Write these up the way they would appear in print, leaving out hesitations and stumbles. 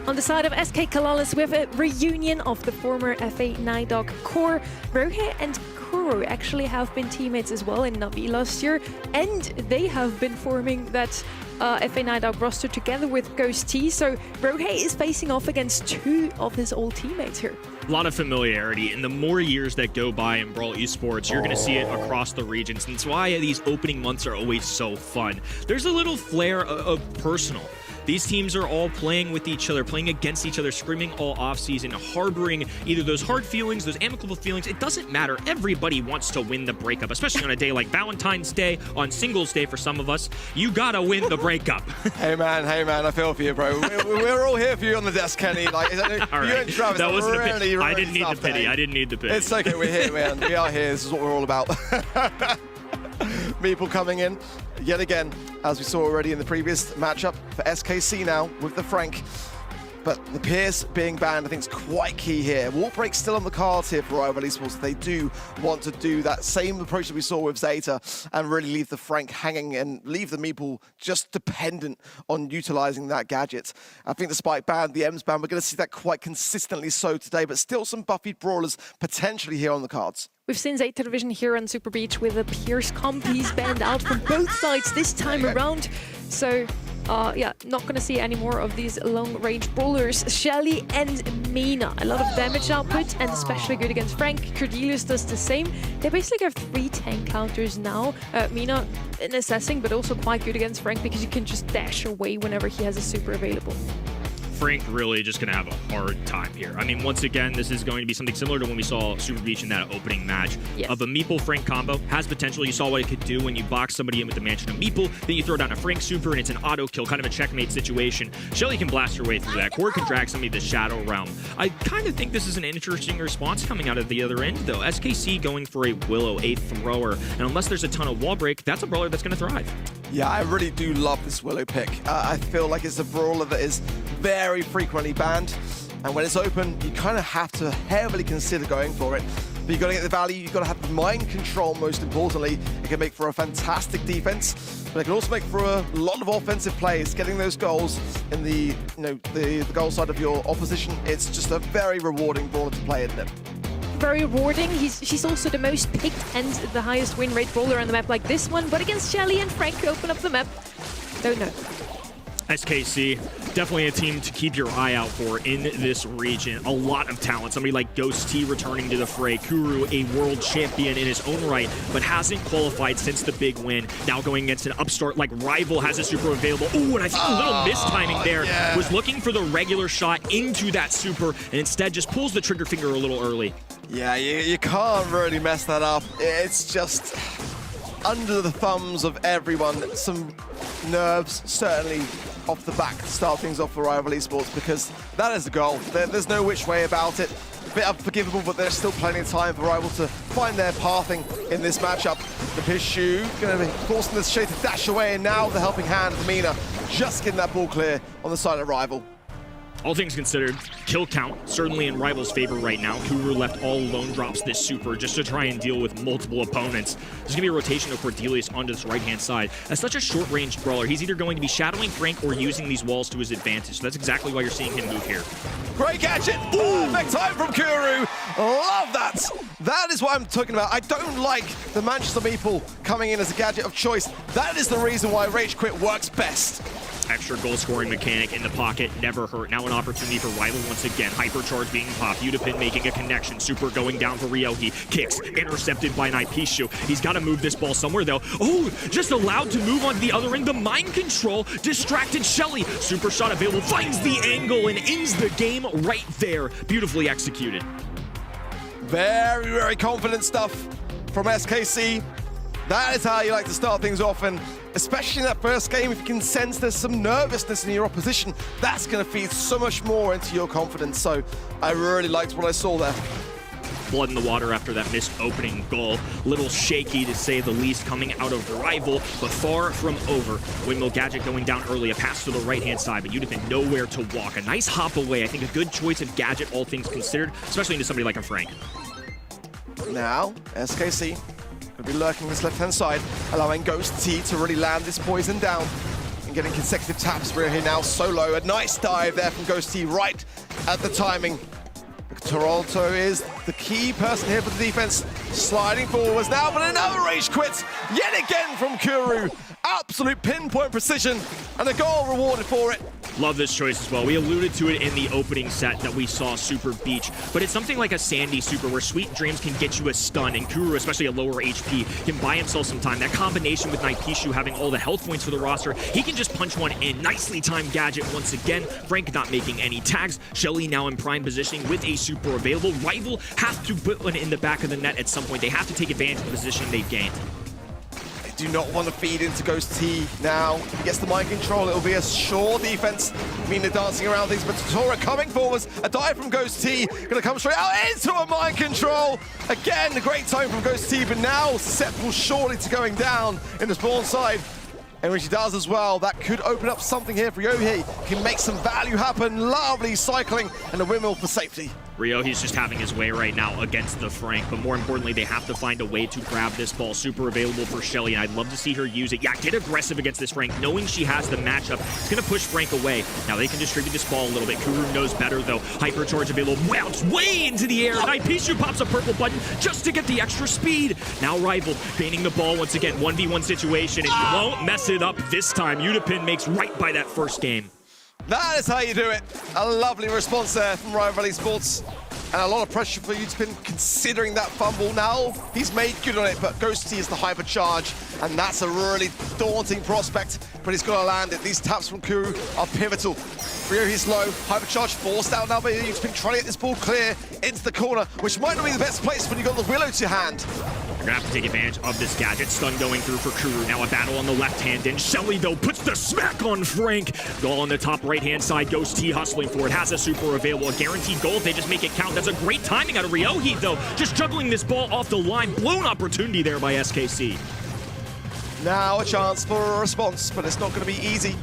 On the side of SKCALALAS, we have a reunion of the former FA Nidog core. Rohe and Kuro actually have been teammates as well in Navi last year, and they have been forming that FA Nidog roster together with Ghost T. So Rohe is facing off against two of his old teammates here. A lot of familiarity, and the more years that go by in Brawl Esports, you're going to see it across the regions, and it's why these opening months are always so fun. There's a little flair of personal. These teams are all playing with each other, playing against each other, screaming all offseason, harboring either those hard feelings, those amicable feelings. It doesn't matter. Everybody wants to win the breakup, especially on a day like Valentine's Day, on Singles Day for some of us. You gotta win the breakup. Hey man, I feel for you, bro. We're all here for you on the desk, Kenny. Like, all right. You and Travis, that wasn't really, a pity. I didn't need the pity. I didn't need the pity. It's okay, we're here, man. We are here. This is what we're all about. Meeple coming in yet again, as we saw already in the previous matchup for SKC now with the Frank. But the Pierce being banned, I think, is quite key here. Wall break still on the cards here for Rival Esports. They do want to do that same approach that we saw with Zeta and really leave the Frank hanging and leave the Meeple just dependent on utilizing that gadget. I think the Spike ban, the Ems ban, we're going to see that quite consistently so today, but still some buffied brawlers potentially here on the cards. We've seen Zeta Division here on Super Beach with a Pierce comp. He's banned out from both sides this time around. So, yeah, not going to see any more of these long-range brawlers. Shelly and Mina, a lot of damage output, and especially good against Frank. Cordelius does the same. They basically have 3 tank counters now. Mina in assessing, but also quite good against Frank because you can just dash away whenever he has a super available. Frank really just going to have a hard time here. I mean, once again, this is going to be something similar to when we saw Super Beach in that opening match. Yes. Of a Meeple-Frank combo. Has potential. You saw what it could do when you box somebody in with the Mansion of Meeple, then you throw down a Frank super, and it's an auto kill, kind of a checkmate situation. Shelly can blast her way through that. Core can drag somebody to the Shadow Realm. I kind of think this is an interesting response coming out of the other end, though. SKC going for a Willow 8th thrower, and unless there's a ton of wall break, that's a brawler that's going to thrive. Yeah, I really do love this Willow pick. I feel like it's a brawler that is very frequently banned, and when it's open, you kind of have to heavily consider going for it. But you've got to get the value, you've got to have the mind control, most importantly. It can make for a fantastic defense, but it can also make for a lot of offensive plays. Getting those goals in the, the goal side of your opposition, it's just a very rewarding brawler to play, isn't it? Very rewarding. She's also the most picked and the highest win rate brawler on the map like this one, but against Shelly and Frank, open up the map. Don't know. SKC, definitely a team to keep your eye out for in this region. A lot of talent. Somebody like Ghost T returning to the fray. Kuro, a world champion in his own right, but hasn't qualified since the big win. Now going against an upstart like Rival, has a super available. Ooh, and I think a little mistiming there. Yeah. Was looking for the regular shot into that super, and instead just pulls the trigger finger a little early. Yeah, you can't really mess that up. It's just under the thumbs of everyone. Some nerves, certainly, off the back to start things off for Rival Esports, because that is the goal. There's no which way about it. A bit unforgivable, but there's still plenty of time for Rival to find their pathing in this matchup. The Pishu going to be forcing this Shay to dash away, and now the helping hand of Mina just getting that ball clear on the side of Rival. All things considered, kill count certainly in Rival's favor right now. Kuru left all lone drops this super just to try and deal with multiple opponents. There's going to be a rotation of Cordelius onto this right-hand side. As such a short-range brawler, he's either going to be shadowing Frank or using these walls to his advantage. So that's exactly why you're seeing him move here. Great gadget! Perfect time from Kuru! Love that! That is what I'm talking about. I don't like the Manchester Meeple coming in as a gadget of choice. That is the reason why Rage Quit works best. Extra goal scoring mechanic in the pocket, never hurt. Now an opportunity for Rival once again. Hypercharge being popped. Udapin making a connection. Super going down for Rio. He kicks, intercepted by Naipishu. He's got to move this ball somewhere though. Oh, just allowed to move on to the other end. The mind control distracted Shelly. Super shot available, finds the angle and ends the game right there. Beautifully executed. Very, very confident stuff from SKC. That is how you like to start things off, and especially in that first game, if you can sense there's some nervousness in your opposition, that's going to feed so much more into your confidence. So I really liked what I saw there. Blood in the water after that missed opening goal. Little shaky to say the least coming out of Rival, but far from over. Windmill Gadget going down early, a pass to the right-hand side, but Udapin nowhere to walk. A nice hop away. I think a good choice of Gadget, all things considered, especially into somebody like a Frank. Now, SKC will be lurking this left-hand side, allowing Ghost T to really land this poison down. and getting consecutive taps. We're here now solo. A nice dive there from Ghost T right at the timing. Toronto is the key person here for the defense. Sliding forwards now, but another rage quit yet again from Kuru. Absolute pinpoint precision and a goal rewarded for it. Love this choice as well. We alluded to it in the opening set that we saw Super Beach, but it's something like a Sandy Super where Sweet Dreams can get you a stun, and Kuru, especially a lower HP, can buy himself some time. That combination with Naipishu having all the health points for the roster, he can just punch one in. Nicely timed gadget once again. Frank not making any tags. Shelly now in prime positioning with a super available. Rival have to put one in the back of the net at some point. They have to take advantage of the position they've gained. Do not want to feed into Ghost T now. He gets the mind control. It'll be a sure defense. Mina dancing around things, but Tora coming forwards. A dive from Ghost T. Gonna come straight out into a mind control. Again, a great time from Ghost T, but now susceptible surely to going down in the spawn side. And when she does as well, that could open up something here for Ryohei. Can make some value happen. Lovely cycling and a windmill for safety. Ryohei's just having his way right now against the Frank, but more importantly, they have to find a way to grab this ball. Super available for Shelly, and I'd love to see her use it. Yeah, get aggressive against this Frank, knowing she has the matchup. It's going to push Frank away. Now they can distribute this ball a little bit. Kuru knows better, though. Hypercharge available. Wow, it's way into the air. Naipishu pops a purple button just to get the extra speed. Now Rival gaining the ball once again. 1v1 situation, and you won't mess it up this time. Udapin makes right by that first game. That is how you do it. A lovely response there from Rival Esports. And a lot of pressure for Udapin considering that fumble. Now he's made good on it, but Ghost T is the hypercharge, and that's a really daunting prospect, but he's got to land it. These taps from Kuru are pivotal. Ryohei's low, hypercharge forced out now by Udapin, trying to get this ball clear into the corner, which might not be the best place when you've got the Willow to hand. You're gonna have to take advantage of this gadget. Stun going through for Kuru. Now a battle on the left hand, and Shelly, though, puts the smack on Frank. Goal on the top right-hand side. Ghost T hustling for it. Has a super available. A guaranteed goal if they just make it count. That's a great timing out of Ryohei, though. Just juggling this ball off the line. Blown opportunity there by SKC. Now a chance for a response, but it's not going to be easy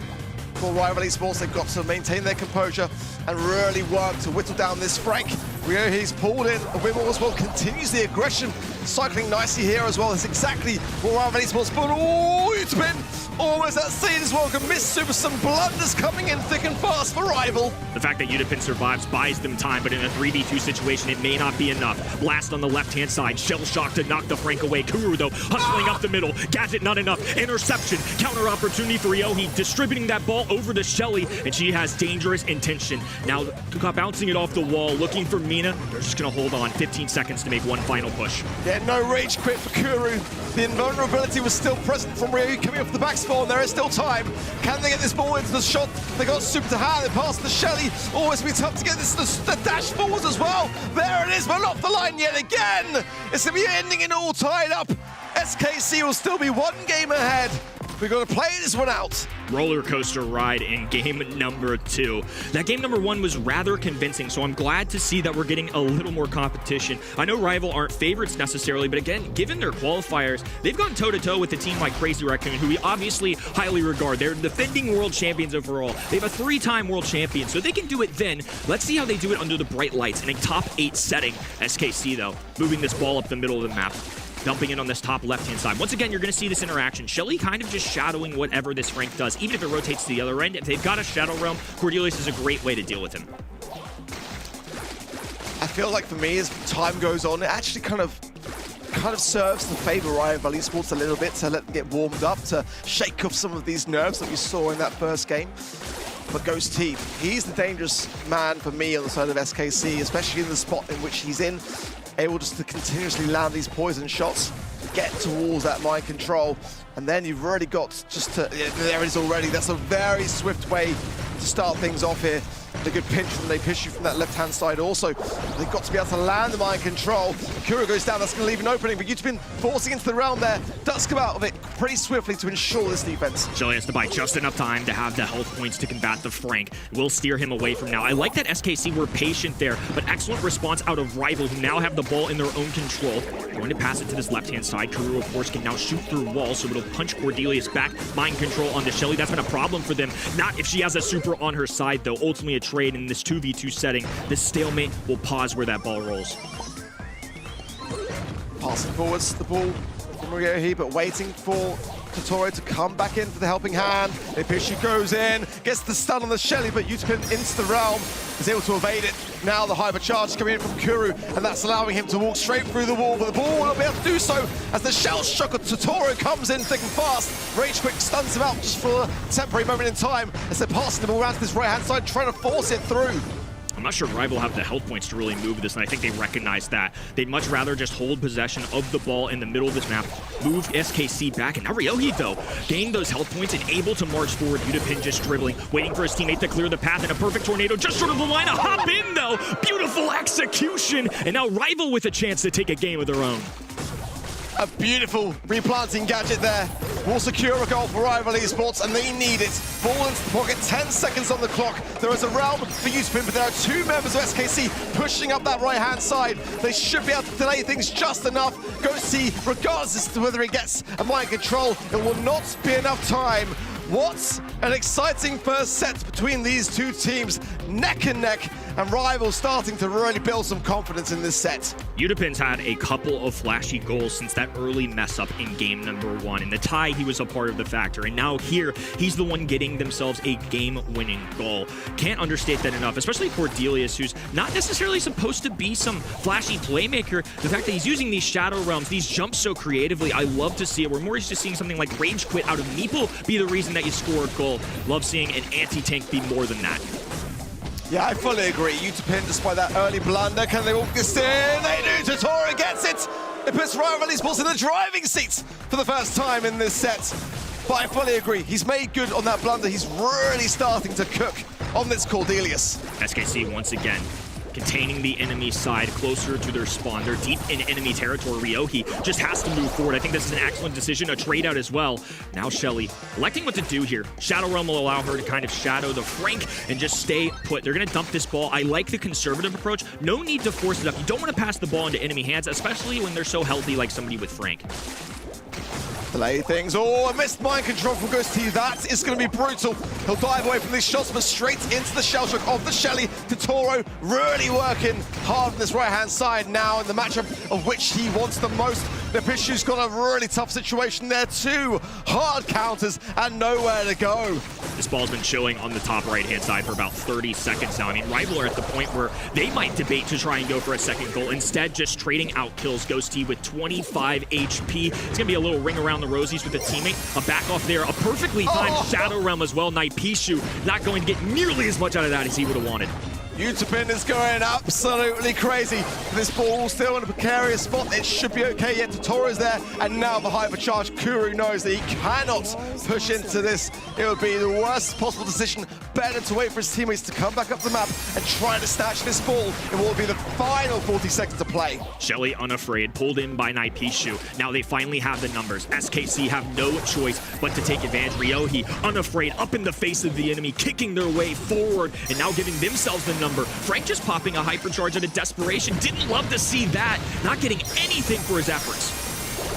for Rival Esports. They've got to maintain their composure and really work to whittle down this Frank. Ryohei's pulled in. A wimble as well, continues the aggression. Cycling nicely here as well. That's exactly what Rival Esports, but oh, it's been almost that scene as well. Can miss Super, some blunders coming in thick and fast for Rival. The fact that Udapin survives buys them time, but in a 3v2 situation, it may not be enough. Blast on the left-hand side. Shell shock to knock the Frank away. Kuru, though, hustling up the middle. Gadget not enough. Interception. Counter opportunity for Ryohei, distributing that ball over to Shelly, and she has dangerous intention. Now, bouncing it off the wall, looking for Mina. They're just going to hold on. 15 seconds to make one final push. Yeah, no rage quit for Kuru. The invulnerability was still present from Ryohei coming off the back spawn. There is still time. Can they get this ball into the shot? They got Super to hand. They pass to Shelly. Always be tough to get this the dash forwards as well. There it is, but off the line yet again. It's going to be ending it all tied up. SKC will still be one game ahead. We've got to play this one out. Roller coaster ride in game number 2. That game number 1 was rather convincing, so I'm glad to see that we're getting a little more competition. I know Rival aren't favorites necessarily, but again, given their qualifiers, they've gone toe-to-toe with a team like Crazy Raccoon, who we obviously highly regard. They're defending world champions overall. They have a 3-time world champion, so they can do it then. Let's see how they do it under the bright lights in a top 8 setting. SKC, though, moving this ball up the middle of the map. Dumping it on this top left-hand side. Once again, you're going to see this interaction. Shelly kind of just shadowing whatever this Frank does, even if it rotates to the other end. If they've got a Shadow Realm, Cordelius is a great way to deal with him. I feel like for me, as time goes on, it actually kind of serves to favor Rival Esports a little bit, to let them get warmed up, to shake off some of these nerves that we saw in that first game. But Ghost T, he's the dangerous man for me on the side of SKC, especially in the spot in which he's in. Able just to continuously land these poison shots, get towards that mind control, and then you've already got just to, there it is already. That's a very swift way to start things off here. A good pinch from Naipishu from that left-hand side also. They've got to be able to land the mind control. Kuru goes down, that's going to leave an opening, but Udapin forcing into the realm there. Does come out of it pretty swiftly to ensure this defense. Shelly has to buy just enough time to have the health points to combat the Frank. Will steer him away from now. I like that SKC were patient there, but excellent response out of Rival, who now have the ball in their own control. Going to pass it to this left-hand side. Kuru, of course, can now shoot through walls, so it'll punch Cordelius back. Mind control onto Shelly. That's been a problem for them. Not if she has a super on her side, though. Ultimately a trade in this 2v2 setting. This stalemate will pause where that ball rolls. Passing forwards the ball from Ryohei, but waiting for Totoro to come back in for the helping hand. Pishu goes in, gets the stun on the Shelly, but Utapin into the realm, is able to evade it. Now the hypercharge coming in from Kuru, and that's allowing him to walk straight through the wall, but the ball will not be able to do so as the shell shock of Totoro comes in thick and fast. Rage Quick stuns him out just for a temporary moment in time as they're passing the ball around to this right-hand side, trying to force it through. I'm not sure Rival have the health points to really move this, and I think they recognize that. They'd much rather just hold possession of the ball in the middle of this map, move SKC back, and now Ryohei, though, gained those health points and able to march forward. Utapin just dribbling, waiting for his teammate to clear the path, and a perfect tornado just short of the line to hop in, though. Beautiful execution, and now Rival with a chance to take a game of their own. A beautiful replanting gadget there will secure a goal for Rival Esports, and they need it. Ball into the pocket, 10 seconds on the clock. There is a realm for Utapin, but there are two members of SKC pushing up that right-hand side. They should be able to delay things just enough. Ghosty, regardless as to whether he gets a mind control, it will not be enough time. What an exciting first set between these two teams, neck and neck, and Rival starting to really build some confidence in this set. Utapin's had a couple of flashy goals since that early mess up in game number 1. In the tie, he was a part of the factor, and now here, he's the one getting themselves a game-winning goal. Can't understate that enough, especially Cordelius, who's not necessarily supposed to be some flashy playmaker. The fact that he's using these Shadow Realms, these jumps so creatively, I love to see it. We're more used to seeing something like Rage Quit out of Meeple be the reason that you score a goal. Love seeing an anti-tank be more than that. Yeah, I fully agree. Utapin, despite that early blunder, can they walk this in? They do! Totoro gets it! It puts Rival Esports in the driving seat for the first time in this set. But I fully agree. He's made good on that blunder. He's really starting to cook on this Cordelius. SKC once again containing the enemy side closer to their spawn. They're deep in enemy territory. Ryohei just has to move forward. I think this is an excellent decision, a trade out as well. Now Shelly electing what to do here. Shadow Realm will allow her to kind of shadow the Frank and just stay put. They're going to dump this ball. I like the conservative approach. No need to force it up. You don't want to pass the ball into enemy hands, especially when they're so healthy like somebody with Frank. Delay things. Oh, a missed mind control from Ghosty. That is going to be brutal. He'll dive away from these shots, but straight into the shell shock of the Shelly. Totoro really working hard on this right-hand side now in the matchup of which he wants the most. Pishu's got a really tough situation there too. Hard counters and nowhere to go. This ball's been chilling on the top right-hand side for about 30 seconds now. I mean, Rival are at the point where they might debate to try and go for a second goal. Instead, just trading out kills. Ghosty with 25 HP. It's going to be a little ring around the rosies with a teammate. A back off there. A perfectly timed Shadow Realm as well. Pishu not going to get nearly as much out of that as he would have wanted. Utapin is going absolutely crazy. This ball still in a precarious spot. It should be okay, yet Totoro's there. And now the hypercharge. Kuru knows that he cannot push into this. It would be the worst possible decision. Better to wait for his teammates to come back up the map and try to snatch this ball. It will be the final 40 seconds to play. Shelly unafraid, pulled in by Pishu. Now they finally have the numbers. SKC have no choice but to take advantage. Ryohei unafraid, up in the face of the enemy, kicking their way forward, and now giving themselves the number. Frank just popping a hypercharge out of desperation. Didn't love to see that. Not getting anything for his efforts.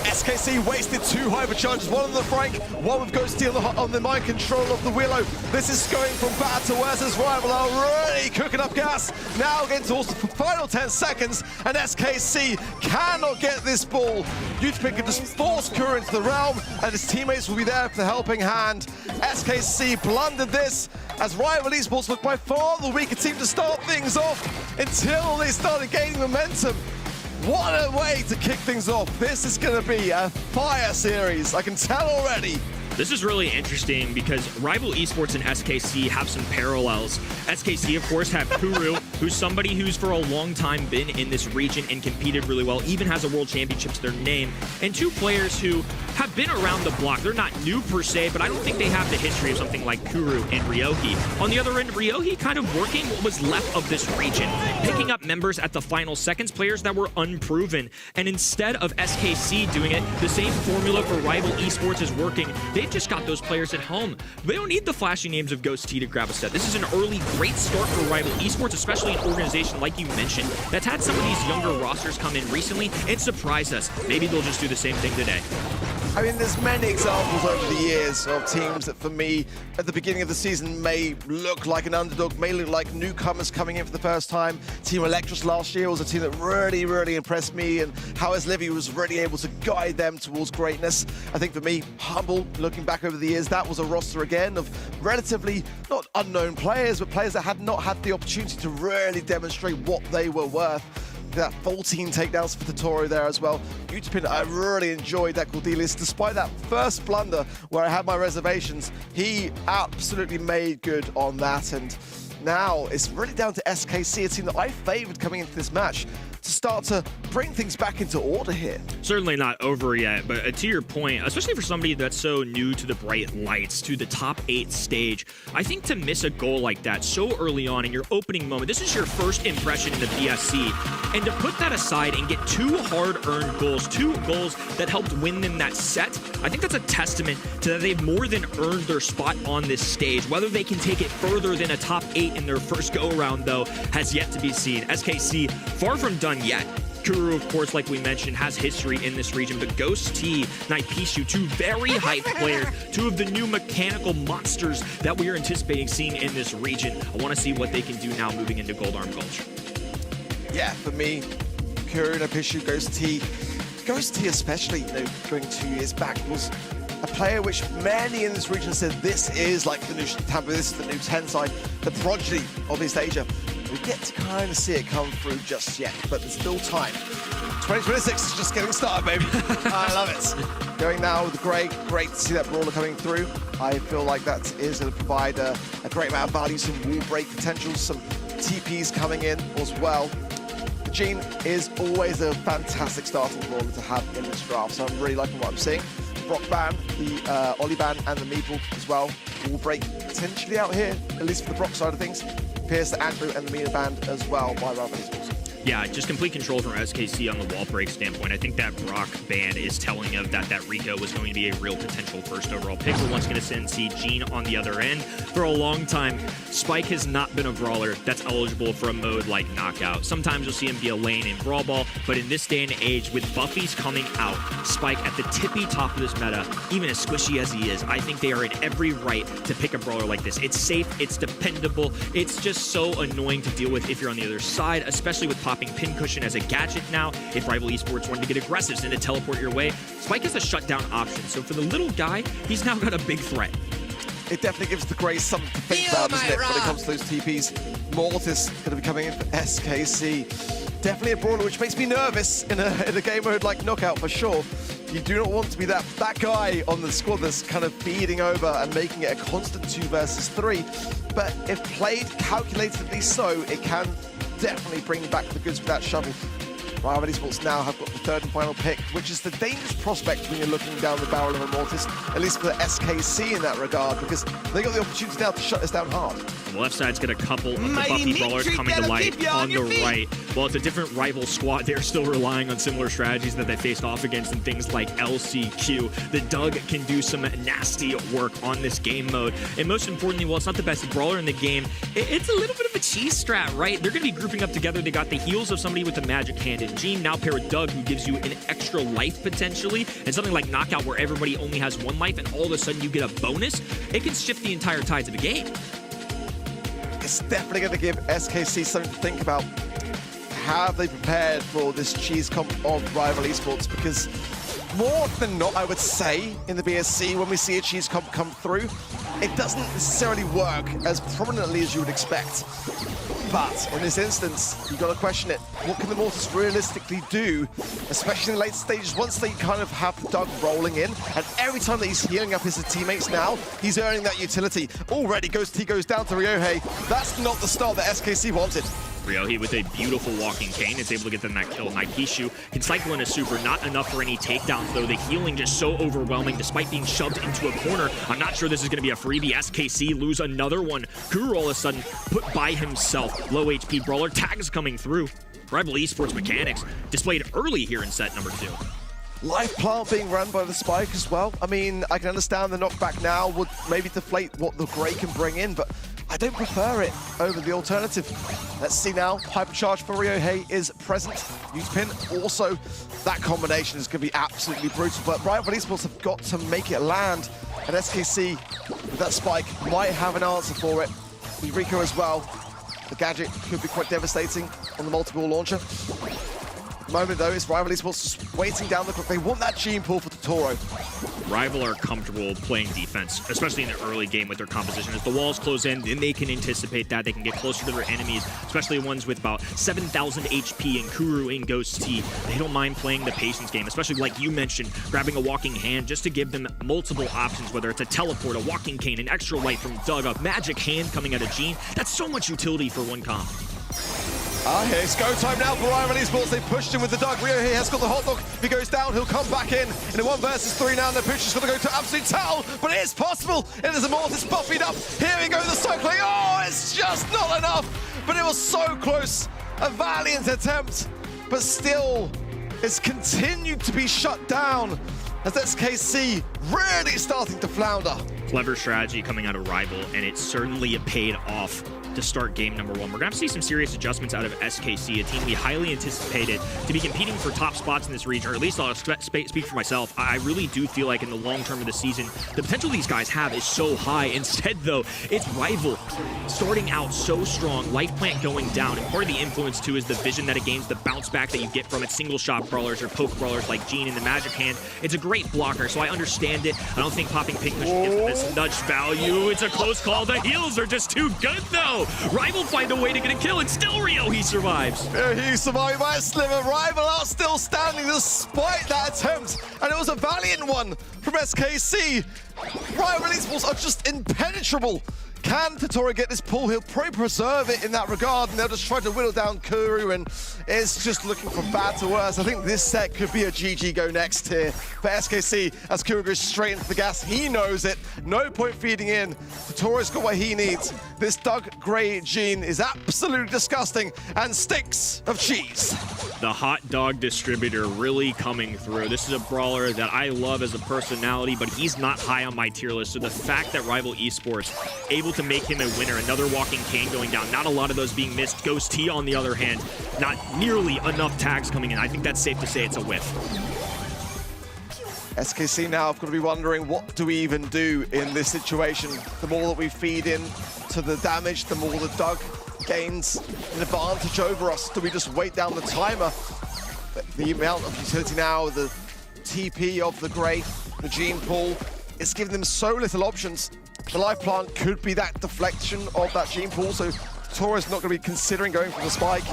SKC wasted 2 hypercharges, one on the Frank, one with Ghosty on the mind control of the Willow. This is going from bad to worse as Rival are really cooking up gas. Now getting towards the final 10 seconds, and SKC cannot get this ball. Utapin can just force Kuru into the realm, and his teammates will be there for the helping hand. SKC blundered this, as Rival Esports looked by far the weaker team to start things off until they started gaining momentum. What a way to kick things off. This is going to be a fire series, I can tell already. This is really interesting because Rival Esports and SKC have some parallels. SKC, of course, have Kuru, who's somebody who's for a long time been in this region and competed really well, even has a world championship to their name, and 2 players who have been around the block. They're not new per se, but I don't think they have the history of something like Kuru and Ryohei. On the other end, Ryohei kind of working what was left of this region, picking up members at the final seconds, players that were unproven. And instead of SKC doing it, the same formula for Rival Esports is working. They've just got those players at home. They don't need the flashy names of Ghosty to grab a set. This is an early great start for Rival Esports, especially an organization like you mentioned that's had some of these younger rosters come in recently and surprise us. Maybe they'll just do the same thing today. I mean, there's many examples over the years of teams that, for me, at the beginning of the season may look like an underdog, may look like newcomers coming in for the first time. Team Electros last year was a team that really, really impressed me, and how Livy was really able to guide them towards greatness. I think for me, Humble, looking back over the years, that was a roster again of relatively not unknown players, but players that had not had the opportunity to really demonstrate what they were worth. That 14 takedowns for the Toro there as well. Utopin, I really enjoyed that Cordelius. Despite that first blunder where I had my reservations, he absolutely made good on that. And now it's really down to SKC, a team that I favored coming into this match, to start to bring things back into order here. Certainly not over yet, but to your point, especially for somebody that's so new to the bright lights, to the top 8 stage, I think to miss a goal like that so early on in your opening moment, this is your first impression in the BSC, and to put that aside and get 2 hard-earned goals, 2 goals that helped win them that set, I think that's a testament to that they've more than earned their spot on this stage. Whether they can take it further than a top 8 in their first go-around, though, has yet to be seen. SKC, far from done yet. Kuru, of course, like we mentioned, has history in this region, but Ghost T, Naipishu, 2 very hyped players, 2 of the new mechanical monsters that we are anticipating seeing in this region. I want to see what they can do now moving into Gold Arm Gulch. Yeah, for me, Kuru, Naipishu, Ghost T especially, going 2 years back, was a player which many in this region said this is like the new Tampa, this is the new Tensai, the prodigy of East Asia. We get to kind of see it come through just yet, but there's still time. 2026 is just getting started, baby. I love it. Going now with the great to see that Brawler coming through. I feel like that is going to provide a great amount of value, some wall break potential, some TPs coming in as well. Gene is always a fantastic starting Brawler to have in this draft, so I'm really liking what I'm seeing. Brock Band, the Ollie Band, and the Meeple as well. Wall break potentially out here, at least for the Brock side of things. Pierce, Andrew, and the Mina Band as well by Rival Esports. Yeah, just complete control from SKC on the wall break standpoint. I think that Brock ban is telling of that Rico was going to be a real potential first overall pick. We're once going to send see Gene on the other end. For a long time, Spike has not been a brawler that's eligible for a mode like Knockout. Sometimes you'll see him be a lane in Brawl Ball, but in this day and age, with buffies coming out, Spike at the tippy top of this meta, even as squishy as he is, I think they are in every right to pick a brawler like this. It's safe, it's dependable, it's just so annoying to deal with if you're on the other side, especially with popping Pincushion as a gadget now. If Rival Esports wanted to get aggressive and to teleport your way, Spike has a shutdown option. So for the little guy, he's now got a big threat. It definitely gives the Grays something to think about, doesn't it, when it comes to those TPs. Mortis going to be coming in for SKC. Definitely a brawler, which makes me nervous in a game mode like Knockout for sure. You do not want to be that guy on the squad that's kind of feeding over and making it a constant 2 versus 3. But if played calculatedly so, it can definitely bring back the goods with that shovel. Rival Esports now have got the 3rd and final pick, which is the dangerous prospect when you're looking down the barrel of a Mortis, at least for the SKC in that regard, because they got the opportunity now to shut us down hard. The left side's got a couple of the Buffy brawlers coming to light on the right. Well, it's a different rival squad. They're still relying on similar strategies that they faced off against in things like LCQ. The Doug can do some nasty work on this game mode. And most importantly, while it's not the best brawler in the game, it's a little bit of a cheese strat, right? They're going to be grouping up together. They got the heals of somebody with a magic hand in Gene, now pair with Doug, who gives you an extra life potentially, and something like Knockout where everybody only has 1 life and all of a sudden you get a bonus. It can shift the entire tides of the game. It's definitely going to give SKC something to think about. Have they prepared for this cheese comp of Rival Esports? Because more often than not, I would say, in the BSC, when we see a cheese comp come through, it doesn't necessarily work as prominently as you would expect. But in this instance, you've got to question it. What can the Mortis realistically do, especially in the late stages, once they kind of have the Doug rolling in, and every time that he's healing up his teammates now, he's earning that utility. Already, He goes down to Ryohei. That's not the start that SKC wanted. Ryohei with a beautiful walking cane is able to get them that kill. Naipishu can cycle in a super, not enough for any takedowns though. The healing just so overwhelming despite being shoved into a corner. I'm not sure this is going to be a freebie. SKC lose another one. Kuru all of a sudden put by himself. Low HP brawler, tags coming through. Rival Esports mechanics displayed early here in set number 2. Life Plant being run by the Spike as well. I mean, I can understand the knockback now would maybe deflate what the Grey can bring in, but I don't prefer it over the alternative. Let's see now. Hypercharge for Ryohei is present. Utapin also. That combination is going to be absolutely brutal, but Rival Esports have got to make it land. And SKC, with that Spike, might have an answer for it. Rico as well. The gadget could be quite devastating on the multi-ball launcher. At the moment, though, it's Rival Esports just waiting down the clock. They want that gene pull for Totoro. Rival are comfortable playing defense, especially in the early game with their composition. As the walls close in, then they can anticipate that. They can get closer to their enemies, especially ones with about 7,000 HP and Kuru and Ghost T. They don't mind playing the patience game, especially like you mentioned, grabbing a walking hand just to give them multiple options, whether it's a teleport, a walking cane, an extra light from Doug, a magic hand coming out of Gene. That's so much utility for one comp. It's go time now for Rival Esports. They pushed him with the Doug. Rio here has got the hot dog. If he goes down, he'll come back in a 1 versus 3 now, and the pitch is going to go to absolute towel, but it is possible. It is Immortus buffied up. Here we go, the cycling. Oh, it's just not enough, but it was so close. A valiant attempt, but still, it's continued to be shut down as SKC really starting to flounder. Clever strategy coming out of Rival, and it certainly paid off to start game number 1. We're going to have to see some serious adjustments out of SKC, a team we highly anticipated to be competing for top spots in this region, or at least I'll speak for myself. I really do feel like in the long term of the season, the potential these guys have is so high. Instead, though, it's Rival starting out so strong, Life Plant going down, and part of the influence, too, is the vision that it gains, the bounce back that you get from it, single-shot brawlers or poke brawlers like Gene and the Magic Hand. It's a great blocker, so I understand it. I don't think popping Pink Cushion gives them this nudge value. It's a close call. The heals are just too good, though. Rival find a way to get a kill, and still Rio, he survives. He survived by a sliver. Rival are still standing despite that attempt, and it was a valiant one from SKC. Rival Esports are just impenetrable. Can Totoro get this pull? He'll probably preserve it in that regard, and they'll just try to whittle down Kuru, and it's just looking from bad to worse. I think this set could be a GG go next here for SKC as Kuru goes straight into the gas. He knows it. No point feeding in. Totoro's got what he needs. This Doug Grey Gene is absolutely disgusting and stinks of cheese. The hot dog distributor really coming through. This is a brawler that I love as a personality, but he's not high on my tier list. So the fact that Rival Esports able to make him a winner, another walking cane going down, not a lot of those being missed. Ghost T, on the other hand, not nearly enough tags coming in. I think that's safe to say it's a whiff. SKC now have got to be wondering, what do we even do in this situation? The more that we feed in to the damage, the more the Doug gains an advantage over us. Do we just wait down the timer? The amount of utility now, the TP of the Grey, the Gene Pool, it's giving them so little options. The Life Plant could be that deflection of that Gene Pool, so Totoro's not going to be considering going for the Spike.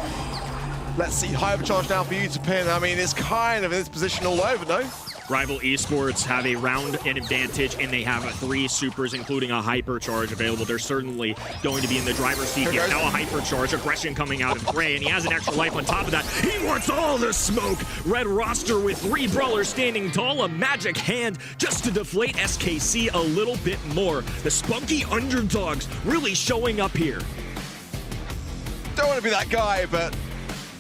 Let's see, Hypercharge now for Utapin. I mean, it's kind of in this position all over, no? Rival Esports have a round and advantage, and they have 3 supers, including a Hypercharge available. They're certainly going to be in the driver's seat here. Now a Hypercharge, aggression coming out of Grey, and he has an extra life on top of that. He wants all the smoke. Red roster with 3 brawlers standing tall, a magic hand just to deflate SKC a little bit more. The spunky underdogs really showing up here. Don't want to be that guy, but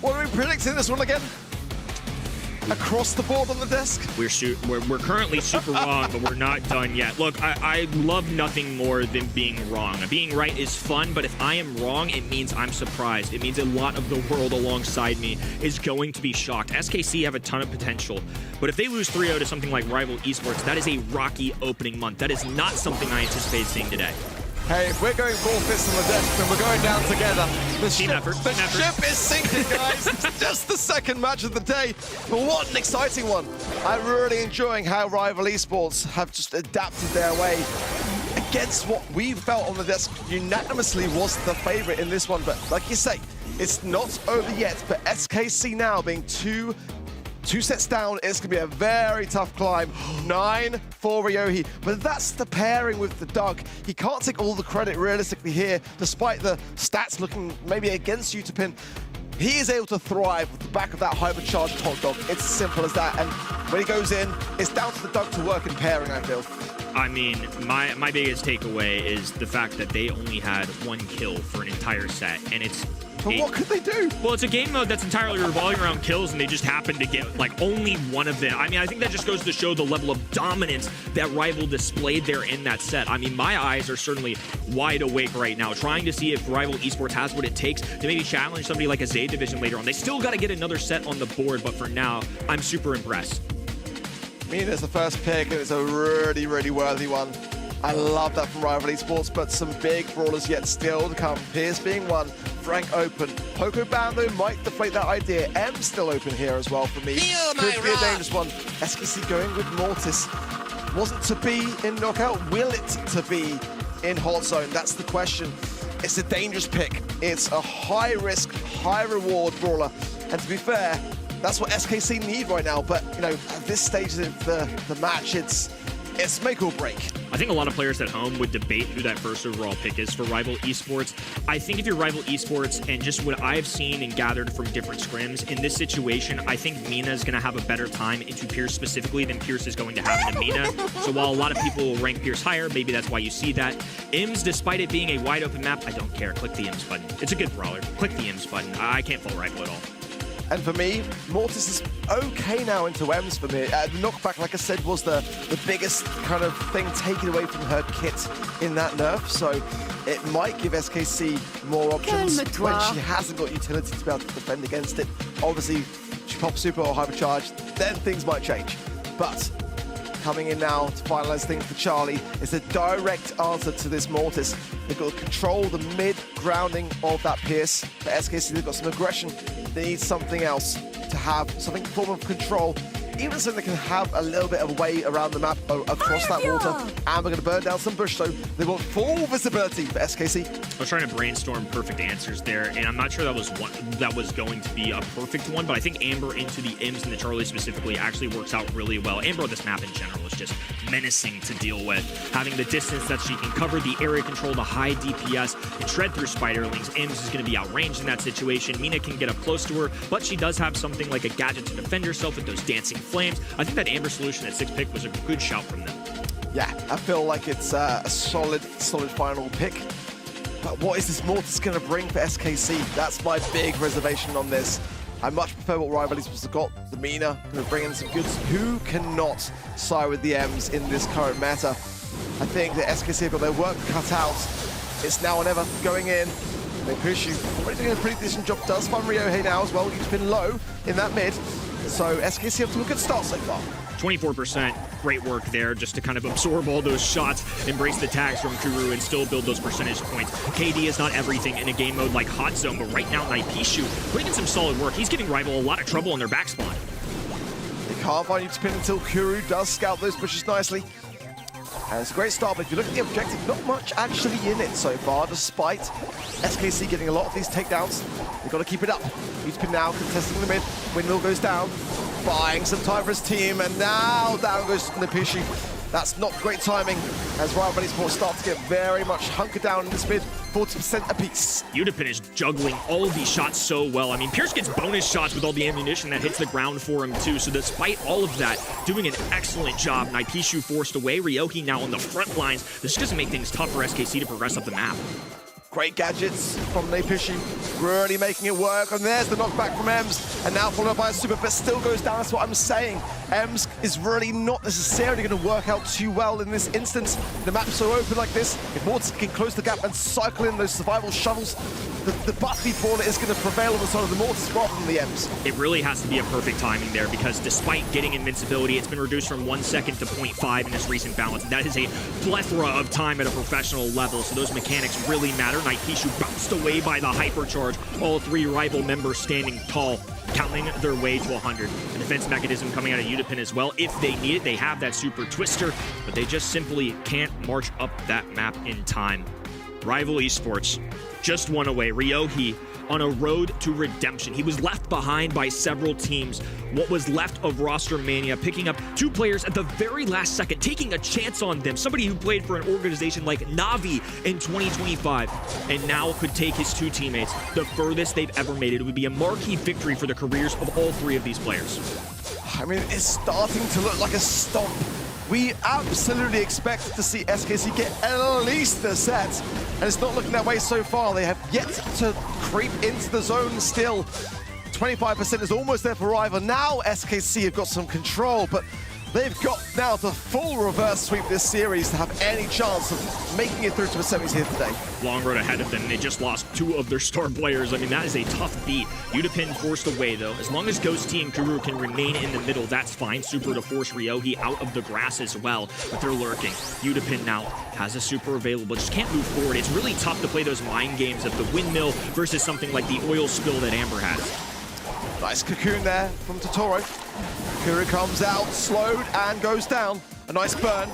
what are we predicting this one again? Across the board on the desk? We're currently super wrong, but we're not done yet. Look, I love nothing more than being wrong. Being right is fun, but if I am wrong, it means I'm surprised. It means a lot of the world alongside me is going to be shocked. SKC have a ton of potential, but if they lose 3-0 to something like Rival Esports, that is a rocky opening month. That is not something I anticipated seeing today. Hey, if we're going 4 fists on the desk, then we're going down together. The ship is sinking, guys. It's just the second match of the day. But what an exciting one. I'm really enjoying how Rival Esports have just adapted their way against what we felt on the desk unanimously was the favorite in this one. But like you say, it's not over yet. But SKC now being two sets down, it's going to be a very tough climb. 9 for Ryohei, but that's the pairing with the Doug. He can't take all the credit realistically here, despite the stats looking maybe against Utapin. He is able to thrive with the back of that hypercharged hot dog. It's simple as that, and when he goes in, it's down to the Doug to work in pairing, I feel. I mean, my biggest takeaway is the fact that they only had 1 kill for an entire set, and it's But what could they do? Well, it's a game mode that's entirely revolving around kills, and they just happen to get like only one of them. I mean, I think that just goes to show the level of dominance that Rival displayed there in that set. I mean, my eyes are certainly wide awake right now, trying to see if Rival Esports has what it takes to maybe challenge somebody like a Zay Division later on. They still got to get another set on the board, but for now, I'm super impressed. Mina's the first pick, and it's a really, really worthy one. I love that from Rival Esports, but some big brawlers yet still to come. Pierce being one, Frank open. Poco Band, though, might deflate that idea. M still open here as well for me. Could be a dangerous one. SKC going with Mortis. Wasn't to be in Knockout, will it to be in Hot Zone? That's the question. It's a dangerous pick. It's a high-risk, high-reward brawler. And to be fair, that's what SKC need right now. But, you know, at this stage of the match, it's make or break. I think a lot of players at home would debate who that first overall pick is for Rival Esports. I think if you're Rival Esports and just what I've seen and gathered from different scrims, in this situation, I think Mina is going to have a better time into Pierce specifically than Pierce is going to have into Mina. So while a lot of people will rank Pierce higher, maybe that's why you see that. IMS, despite it being a wide open map, I don't care. Click the IMS button. It's a good brawler. Click the IMS button. I can't fault Rival at all. And for me, Mortis is okay now into Ems for me. The knockback, like I said, was the biggest kind of thing taken away from her kit in that nerf. So it might give SKC more options when she hasn't got utility to be able to defend against it. Obviously, she pops super or hypercharge, then things might change. But coming in now to finalize things for Charlie is a direct answer to this Mortis. They've got to control the mid-grounding of that Pierce. For SKC, they've got some aggression. They need something else to have, something form of control. Even so they can have a little bit of way around the map across that water. And we're going to burn down some bush, so they want full visibility for SKC. I was trying to brainstorm perfect answers there, and I'm not sure that was one that was going to be a perfect one, but I think Amber into the IMS and the Charlie specifically actually works out really well. Amber on this map in general is just menacing to deal with. Having the distance that she can cover, the area control, the high DPS, and shred through Spiderlings. IMS is going to be outranged in that situation. Mina can get up close to her, but she does have something like a gadget to defend herself with those dancing flames. I think that Amber solution at 6th pick was a good shout from them. Yeah, I feel like it's a solid final pick. But what is this Mortis going to bring for SKC? That's my big reservation on this. I much prefer what Rival Esports have got. The Mina going to bring in some goods. Who cannot side with the M's in this current meta? I think that SKC have got their work cut out. It's now or never going in. They push you. Already doing a pretty decent job. Does find Ryohei now as well. He's been low in that mid. So SKC have some good starts so far. 24%, great work there just to kind of absorb all those shots, embrace the tags from Kuru, and still build those percentage points. KD is not everything in a game mode like Hot Zone, but right now Naipishu putting in some solid work. He's giving Rival a lot of trouble on their back spot. They can't find you to pin until Kuru does scout those bushes nicely. And it's a great start, but if you look at the objective, not much actually in it so far, despite SKC getting a lot of these takedowns. They've got to keep it up. He's been now contesting the mid. Windmill goes down, buying some time for his team, and now down goes Naipishu. That's not great timing, as Rival Esports start to get very much hunkered down in this mid, 40% apiece. Udipin is juggling all of these shots so well. I mean, Pierce gets bonus shots with all the ammunition that hits the ground for him too, so despite all of that, doing an excellent job. Naipishu forced away, Ryohei now on the front lines. This is going to make things tough for SKC to progress up the map. Great gadgets from Naipishu, really making it work. And there's the knockback from Ems, and now followed up by a super, but still goes down. That's what I'm saying. Ems is really not necessarily going to work out too well in this instance. The map's so open like this, if Mortis can close the gap and cycle in those survival shovels, the buffy brawler is going to prevail on the side of the Mortis rather than the Ems. It really has to be a perfect timing there, because despite getting invincibility, it's been reduced from 1 second to 0.5 in this recent balance. That is a plethora of time at a professional level, so those mechanics really matter. Naipishu bounced away by the hypercharge. All 3 Rival members standing tall, counting their way to 100. A defense mechanism coming out of Udipin as well. If they need it, they have that super twister, but they just simply can't march up that map in time. Rival Esports just one away. Ryohei on a road to redemption. He was left behind by several teams. What was left of roster mania, picking up 2 players at the very last second, taking a chance on them. Somebody who played for an organization like Navi in 2025 and now could take his 2 teammates the furthest they've ever made it. It would be a marquee victory for the careers of all 3 of these players. I mean, it's starting to look like a stomp. We absolutely expected to see SKC get at least the set. and it's not looking that way so far. They have yet to creep into the zone still. 25% is almost there for Rival. Now SKC have got some control, but they've got now the full reverse sweep this series to have any chance of making it through to the semis here today. Long road ahead of them. They just lost 2 of their star players. I mean, that is a tough beat. Udapin forced away, though. As long as Ghosty and Kuru can remain in the middle, that's fine. Super to force Ryohi out of the grass as well, but they're lurking. Udapin now has a super available, just can't move forward. It's really tough to play those mind games of the windmill versus something like the oil spill that Amber has. Nice cocoon there from Totoro. Kuru comes out, slowed, and goes down. A nice burn,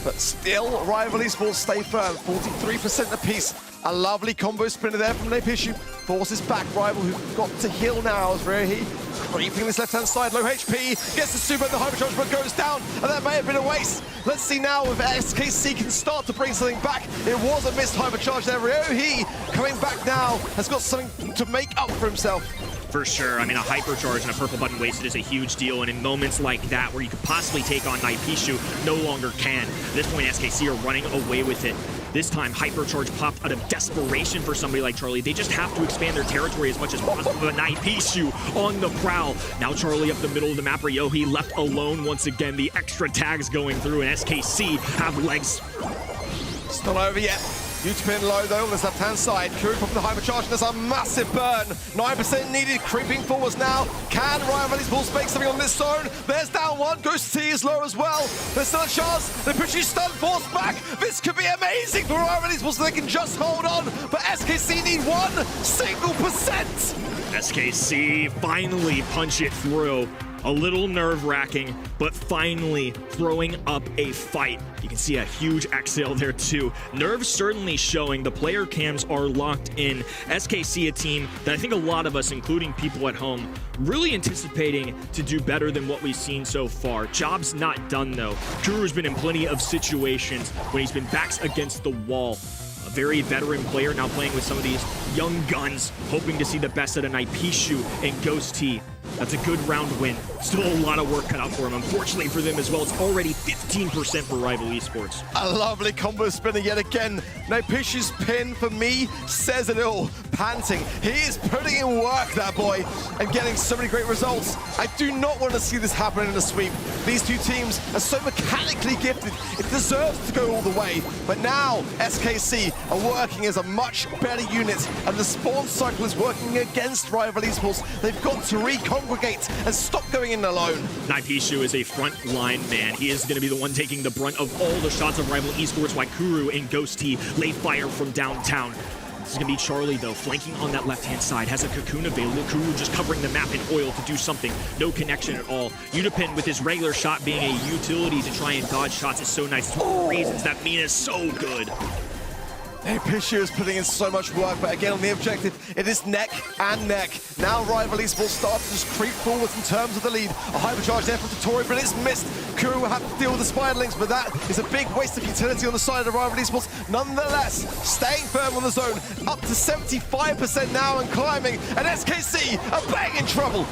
but still Rival Esports stay firm, 43% apiece. A lovely combo spinner there from Nepishu. Forces back Rival, who've got to heal now as Ryohi creeping this left-hand side, low HP, gets the super, the hypercharge, but goes down, and that may have been a waste. Let's see now if SKC can start to bring something back. It was a missed hypercharge there. Ryohi coming back now, has got something to make up for himself. For sure. I mean, a hypercharge and a purple button wasted is a huge deal, and in moments like that where you could possibly take on Naipishu, no longer can. At this point, SKC are running away with it. This time, hypercharge popped out of desperation for somebody like Charlie. They just have to expand their territory as much as possible, but Naipishu on the prowl. Now Charlie up the middle of the map, Ryohi left alone once again. The extra tags going through, and SKC have legs. It's not over yet. Udapin low though on this left-hand side. Kuru from the hypercharge, and there's a massive burn. 9% needed, creeping forwards now. Can Rival Esports make something on this zone? There's down one. Ghost T is low as well. There's still a chance. They push you stun force back. This could be amazing for Rival Esports so they can just hold on. But SKC need 1%. SKC finally punch it through. A little nerve-wracking, but finally throwing up a fight. You can see a huge exhale there too. Nerves certainly showing. The player cams are locked in. SKC, a team that I think a lot of us, including people at home, really anticipating to do better than what we've seen so far. Job's not done though. Kuru's been in plenty of situations when he's been backs against the wall. A very veteran player now playing with some of these young guns, hoping to see the best out of Naipishu and Ghost T. That's a good round win. Still a lot of work cut out for him. Unfortunately for them as well, it's already 15% for Rival Esports. A lovely combo spinner yet again. Naipishu's pin, for me, says it all. Panting. He is putting in work, that boy, and getting so many great results. I do not want to see this happen in a sweep. These two teams are so mechanically gifted. It deserves to go all the way. But now, SKC are working as a much better unit, and the spawn cycle is working against Rival Esports. They've got to recongregate and stop going in alone. Naipishu is a front line man. He is going to be the one taking the brunt of all the shots of Rival Esports, while Kuru and Ghost T lay fire from downtown. This is going to be Charlie, though, flanking on that left-hand side. Has a cocoon available. Kuru just covering the map in oil to do something. No connection at all. Udapin with his regular shot being a utility to try and dodge shots is so nice. It's one of the reasons that Mina is so good. Pishu is putting in so much work, but again on the objective, it is neck and neck. Now Rival Esports start to just creep forwards in terms of the lead. A hypercharge there from Totoro, but it's missed. Kuru will have to deal with the spiderlings, but that is a big waste of utility on the side of Rival Esports. Nonetheless, staying firm on the zone, up to 75% now and climbing, and SKC are bang in trouble.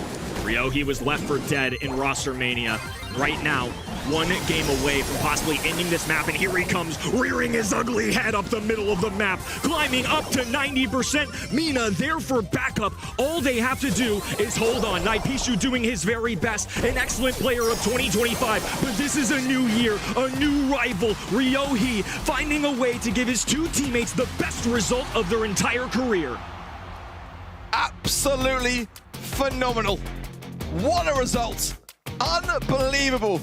Ryohi was left for dead in Roster Mania. Right now, one game away from possibly ending this map, and here he comes, rearing his ugly head up the middle of the map, climbing up to 90%. Mina there for backup. All they have to do is hold on. Naipishu doing his very best, an excellent player of 2025, but this is a new year, a new rival. Ryohi finding a way to give his two teammates the best result of their entire career. Absolutely phenomenal. What a result. Unbelievable.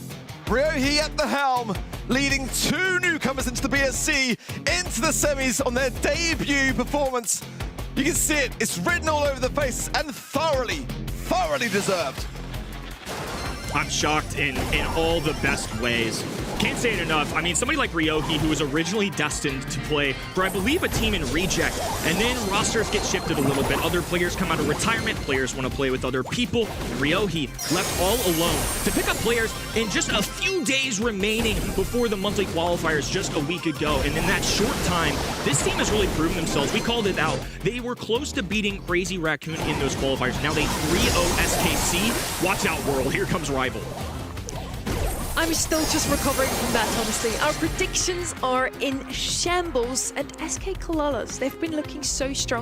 Ryohi at the helm, leading two newcomers into the BSC, into the semis on their debut performance. You can see it, it's written all over the faces, and thoroughly deserved. I'm shocked in all the best ways. Can't say it enough. I mean, somebody like Ryohi, who was originally destined to play for, I believe, a team in Reject, and then rosters get shifted a little bit. Other players come out of retirement. Players want to play with other people. Ryohi left all alone to pick up players in just a few days remaining before the monthly qualifiers just a week ago. And in that short time, this team has really proven themselves. We called it out. They were close to beating Crazy Raccoon in those qualifiers. Now they 3-0 SKC. Watch out, world. Here comes Rival. I'm still just recovering from that, honestly. Our predictions are in shambles, and SKCALALAS, they've been looking so strong